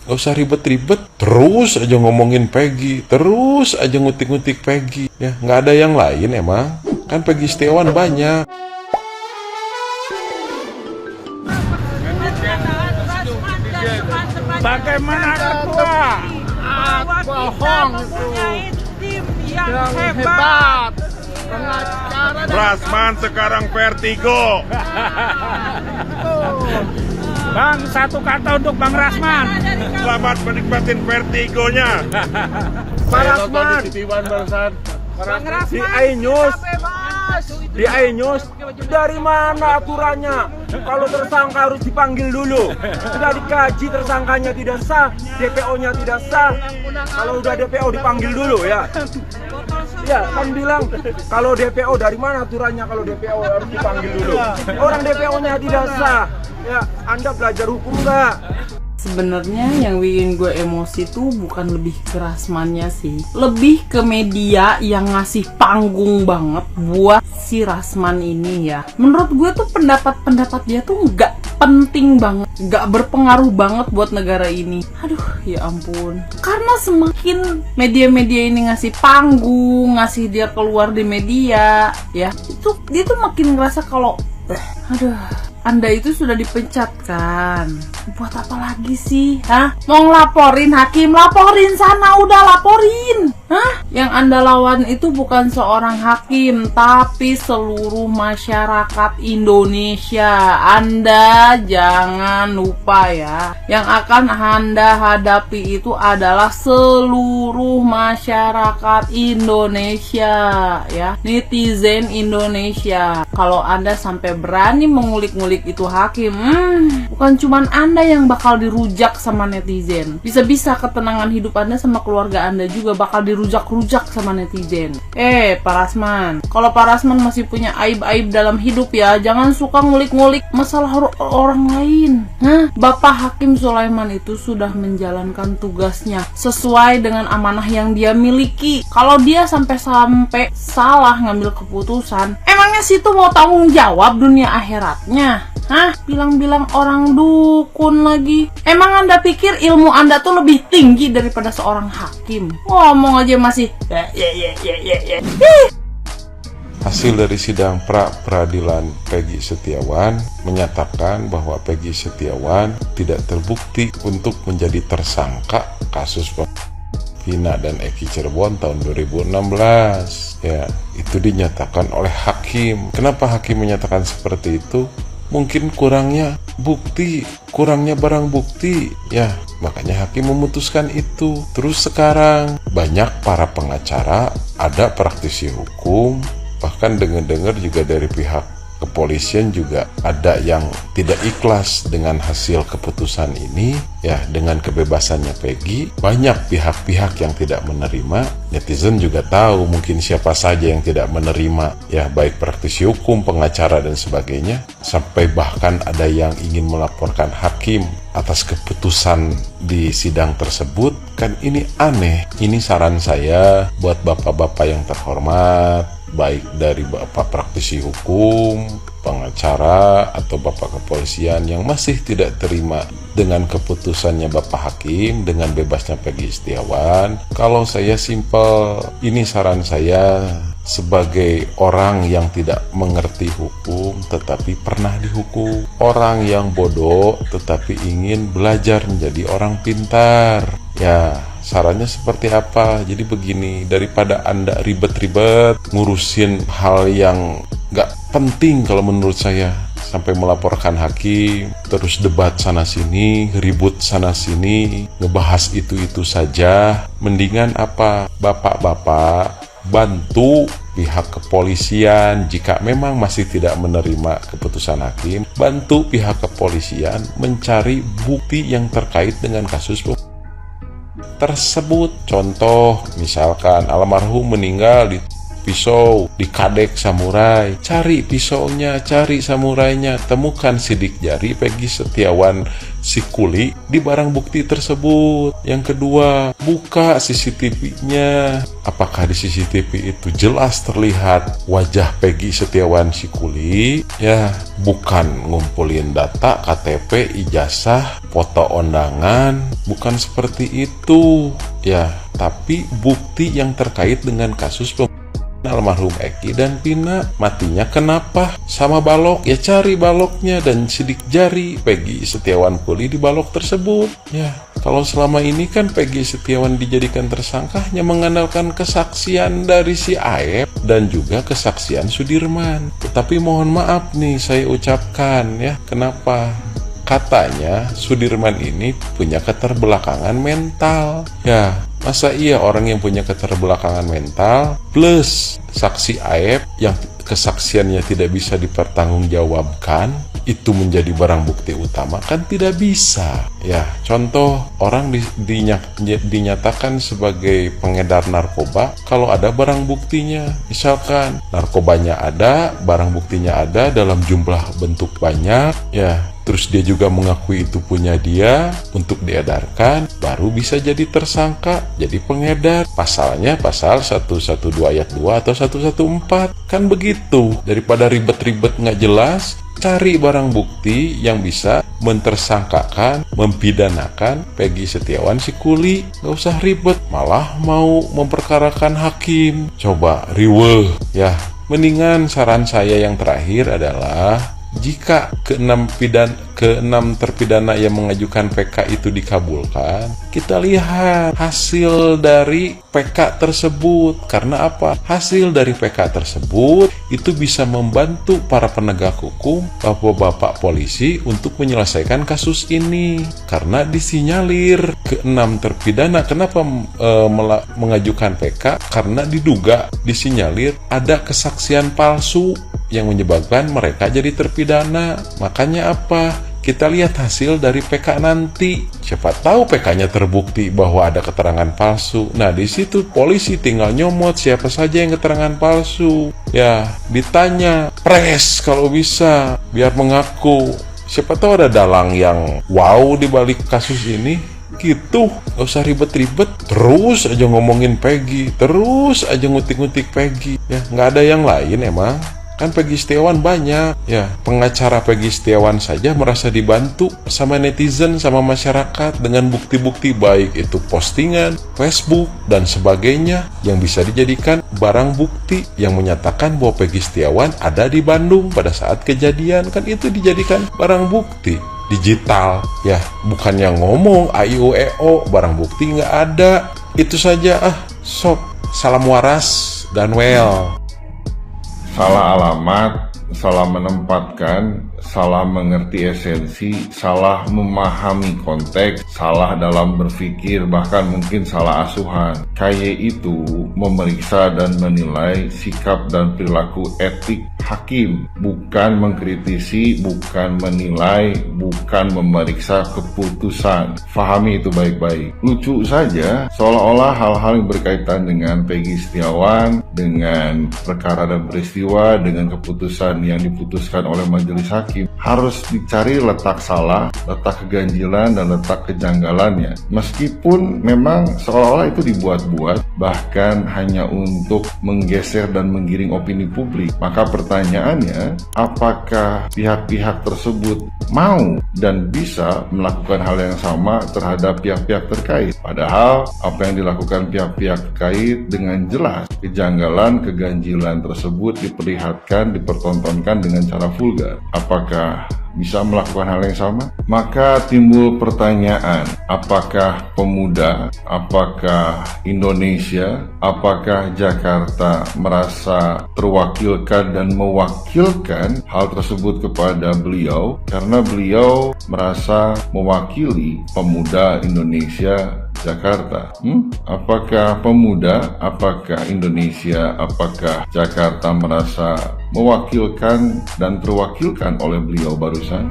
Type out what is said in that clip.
Gak usah ribet-ribet, terus aja ngomongin Peggy, terus aja ngutik-ngutik Peggy. Ya, nggak ada yang lain emang. Kan Peggy Setiawan banyak. Bagaimana ketua? Bohong itu yang hebat. Pengacara Rasman sekarang vertigo. Bang, satu kata untuk Bang Rasman. Selamat menikmatin vertigonya. Pak Rasman. Di iNews. Di iNews. Dari mana aturannya? Kalau tersangka harus dipanggil dulu. Sudah dikaji tersangkanya tidak sah, DPO-nya tidak sah. Kalau udah DPO dipanggil dulu ya. Ya, kan bilang kalau DPO dari mana aturannya kalau DPO harus dipanggil dulu. Orang DPO-nya tidak sah. Ya, Anda belajar hukum nggak? Sebenarnya yang bikin gue emosi tuh bukan lebih ke Rasmannya sih, lebih ke media yang ngasih panggung banget buat si Rasman ini ya. Menurut gue tuh pendapat dia tuh nggak penting banget, nggak berpengaruh banget buat negara ini. Aduh, ya ampun. Karena semakin media-media ini ngasih panggung, ngasih dia keluar di media, ya, itu dia tuh makin ngerasa kalau, aduh, Anda itu sudah dipecat kan? Buat apa lagi sih? Hah? Mau ngelaporin hakim? Laporin sana, udah laporin. Hah? Yang Anda lawan itu bukan seorang hakim, tapi seluruh masyarakat Indonesia. Anda jangan lupa ya. Yang akan Anda hadapi itu adalah seluruh masyarakat Indonesia ya. Netizen Indonesia. Kalau Anda sampai berani mengulik-ngulik itu hakim, bukan cuman Anda yang bakal dirujak sama netizen, bisa-bisa ketenangan hidup Anda sama keluarga Anda juga bakal dirujak-rujak sama netizen. Pak Rasman, kalau Pak Rasman masih punya aib-aib dalam hidup ya, jangan suka ngulik-ngulik masalah orang lain. Bapak Hakim Sulaiman itu sudah menjalankan tugasnya sesuai dengan amanah yang dia miliki. Kalau dia sampai salah ngambil keputusan, emangnya situ mau tanggung jawab dunia akhiratnya? Bilang-bilang orang dukun lagi. Emang Anda pikir ilmu Anda tuh lebih tinggi daripada seorang hakim? Ngomong aja masih Hasil dari sidang pra-peradilan Peggy Setiawan menyatakan bahwa Peggy Setiawan tidak terbukti untuk menjadi tersangka kasus Vina dan Eki Cirebon tahun 2016. Ya, itu dinyatakan oleh hakim. Kenapa hakim menyatakan seperti itu? Mungkin kurangnya bukti, kurangnya barang bukti. Ya, makanya hakim memutuskan itu. Terus sekarang banyak para pengacara, ada praktisi hukum, bahkan dengar-dengar juga dari pihak kepolisian juga ada yang tidak ikhlas dengan hasil keputusan ini, ya, dengan kebebasannya Peggy. Banyak pihak-pihak yang tidak menerima. Netizen juga tahu mungkin siapa saja yang tidak menerima, ya, baik praktisi hukum, pengacara dan sebagainya. Sampai bahkan ada yang ingin melaporkan hakim atas keputusan di sidang tersebut. Kan ini aneh. Ini saran saya buat bapak-bapak yang terhormat, baik dari bapak praktisi hukum, pengacara, atau bapak kepolisian yang masih tidak terima dengan keputusannya bapak hakim, dengan bebasnya Peggy Setiawan. Kalau saya simpel, ini saran saya sebagai orang yang tidak mengerti hukum tetapi pernah dihukum, orang yang bodoh tetapi ingin belajar menjadi orang pintar. Ya, sarannya seperti apa? Jadi begini, daripada Anda ribet-ribet ngurusin hal yang gak penting kalau menurut saya, sampai melaporkan hakim, terus debat sana-sini, ribut sana-sini, ngebahas itu-itu saja, mendingan apa? Bapak-bapak bantu pihak kepolisian jika memang masih tidak menerima keputusan hakim, bantu pihak kepolisian mencari bukti yang terkait dengan kasus tersebut. Contoh, misalkan almarhum meninggal di pisau di kadek samurai. Cari pisaunya, cari samurainya, temukan sidik jari Peggy Setiawan si kuli di barang bukti tersebut. Yang kedua, buka CCTV-nya. Apakah di CCTV itu jelas terlihat wajah Peggy Setiawan si kuli? Ya, bukan ngumpulin data KTP, ijazah, foto undangan, bukan seperti itu. Ya, tapi bukti yang terkait dengan kasus almarhum Eki dan Pina. Matinya kenapa? Sama balok, ya cari baloknya dan sidik jari Peggy Setiawan kuli di balok tersebut. Ya, kalau selama ini kan Peggy Setiawan dijadikan tersangka hanya mengandalkan kesaksian dari si Aep dan juga kesaksian Sudirman. Tetapi mohon maaf nih saya ucapkan ya, kenapa? Katanya Sudirman ini punya keterbelakangan mental. Ya, masa iya orang yang punya keterbelakangan mental plus saksi Aep yang kesaksiannya tidak bisa dipertanggungjawabkan itu menjadi barang bukti utama? Kan tidak bisa. Ya, contoh orang dinyatakan sebagai pengedar narkoba kalau ada barang buktinya. Misalkan narkobanya ada, barang buktinya ada dalam jumlah bentuk banyak, ya. Terus dia juga mengakui itu punya dia untuk diedarkan, baru bisa jadi tersangka, jadi pengedar. Pasalnya pasal 112 ayat 2 atau 114. Kan begitu. Daripada ribet-ribet nggak jelas, cari barang bukti yang bisa mentersangkakan, mempidanakan Peggy Setiawan si kuli. Nggak usah ribet, malah mau memperkarakan hakim. Coba riweuh ya. Mendingan saran saya yang terakhir adalah jika keenam terpidana yang mengajukan PK itu dikabulkan, kita lihat hasil dari PK tersebut. Karena apa? Hasil dari PK tersebut itu bisa membantu para penegak hukum, bapak-bapak polisi untuk menyelesaikan kasus ini. Karena disinyalir keenam terpidana. Kenapa mengajukan PK? Karena diduga disinyalir ada kesaksian palsu yang menyebabkan mereka jadi terpidana. Makanya apa? Kita lihat hasil dari PK nanti. Siapa tahu PK-nya terbukti bahwa ada keterangan palsu. Nah, di situ polisi tinggal nyomot siapa saja yang keterangan palsu. Ya, ditanya, pres kalau bisa, biar mengaku. Siapa tahu ada dalang yang wow di balik kasus ini. Gitu, gak usah ribet-ribet. Terus aja ngomongin Peggy, terus aja ngutik-ngutik Peggy. Ya, nggak ada yang lain emang. Kan Peggy Setiawan banyak, ya. Pengacara Peggy Setiawan saja merasa dibantu sama netizen, sama masyarakat dengan bukti-bukti baik itu postingan, Facebook, dan sebagainya yang bisa dijadikan barang bukti yang menyatakan bahwa Peggy Setiawan ada di Bandung pada saat kejadian. Kan itu dijadikan barang bukti digital, ya. Bukan yang ngomong AIUEO, barang bukti nggak ada. Itu saja, sok. Salam waras dan well. Salah alamat, salah menempatkan, salah mengerti esensi, salah memahami konteks, salah dalam berpikir, bahkan mungkin salah asuhan. KY itu memeriksa dan menilai sikap dan perilaku etik hakim, bukan mengkritisi, bukan menilai, bukan memeriksa keputusan. Fahami itu baik-baik. Lucu saja, seolah-olah hal-hal yang berkaitan dengan Peggy Setiawan, dengan perkara dan peristiwa, dengan keputusan yang diputuskan oleh majelis hakim, harus dicari letak salah, letak keganjilan, dan letak kejanggalannya. Meskipun memang seolah-olah itu dibuat-buat, bahkan hanya untuk menggeser dan menggiring opini publik. Maka pertanyaannya, apakah pihak-pihak tersebut mau dan bisa melakukan hal yang sama terhadap pihak-pihak terkait? Padahal apa yang dilakukan pihak-pihak terkait dengan jelas kejanggalan, keganjilan tersebut diperlihatkan, dipertontonkan dengan cara vulgar. Apakah bisa melakukan hal yang sama? Maka timbul pertanyaan, apakah pemuda, apakah Indonesia, apakah Jakarta merasa terwakilkan dan mewakilkan hal tersebut kepada beliau karena beliau merasa mewakili pemuda Indonesia Jakarta? Apakah pemuda, apakah Indonesia, apakah Jakarta merasa mewakilkan dan terwakilkan oleh beliau barusan?